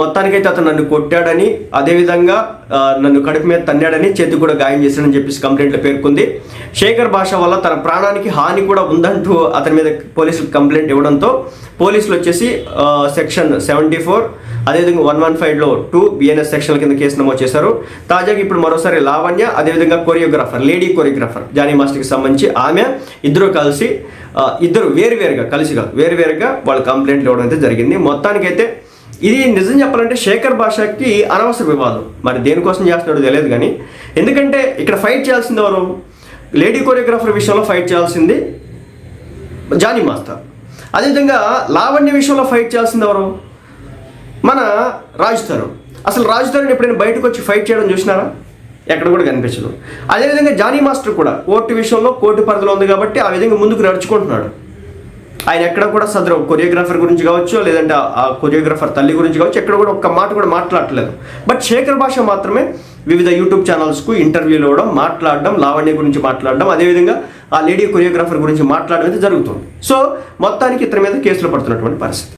మొత్తానికైతే అతను నన్ను కొట్టాడని, అదేవిధంగా నన్ను కడుపు మీద తన్నాడని, చేతికి కూడా గాయం చేశాడని చెప్పేసి కంప్లైంట్లో పేర్కొంది. శేఖర్ భాష వల్ల తన ప్రాణానికి హాని కూడా ఉందంటూ అతని మీద పోలీసులకు కంప్లైంట్ ఇవ్వడంతో పోలీసులు వచ్చేసి సెక్షన్ 74 అదేవిధంగా 115లో 2 BNS సెక్షన్ల కింద కేసు నమోదు చేశారు. తాజాగా ఇప్పుడు మరోసారి లావణ్య, అదేవిధంగా కొరియోగ్రాఫర్, లేడీ కొరియోగ్రాఫర్ జానీ మాస్టర్కి సంబంధించి ఆమె ఇద్దరు వేరువేరుగా వాళ్ళు కంప్లైంట్లు ఇవ్వడం అయితే జరిగింది. మొత్తానికైతే ఇది నిజం చెప్పాలంటే శేఖర్ భాషకి అనవసర వివాదం. మరి దేనికోసం చేస్తున్నాడో తెలియదు కానీ, ఎందుకంటే ఇక్కడ ఫైట్ చేయాల్సింది ఎవరు? లేడీ కొరియోగ్రాఫర్ విషయంలో ఫైట్ చేయాల్సింది జానీ మాస్టర్. అదేవిధంగా లావణ్య విషయంలో ఫైట్ చేయాల్సింది ఎవరు? మన రాజ్ తరుణ్. అసలు రాజ్ తరుణ్ ఎప్పుడైనా బయటకు వచ్చి ఫైట్ చేయడం చూసినారా? ఎక్కడ కూడా కనిపించదు. అదేవిధంగా జానీ మాస్టర్ కూడా కోర్టు విషయంలో కోర్టు పరిధిలో ఉంది కాబట్టి ఆ విధంగా ముందుకు నడుచుకుంటున్నాడు. ఆయన ఎక్కడ కూడా సదరు కొరియోగ్రాఫర్ గురించి కావచ్చు, లేదంటే ఆ కొరియోగ్రాఫర్ తల్లి గురించి కావచ్చు, ఎక్కడ కూడా ఒక్క మాట కూడా మాట్లాడట్లేదు. బట్ శేఖర్ భాష మాత్రమే వివిధ యూట్యూబ్ ఛానల్స్కు ఇంటర్వ్యూలు ఇవ్వడం, మాట్లాడడం, లావణ్య గురించి మాట్లాడడం, అదేవిధంగా ఆ లేడీ కొరియోగ్రాఫర్ గురించి మాట్లాడడం అయితే జరుగుతుంది. సో మొత్తానికి ఇతని మీద కేసులు పడుతున్నటువంటి పరిస్థితి.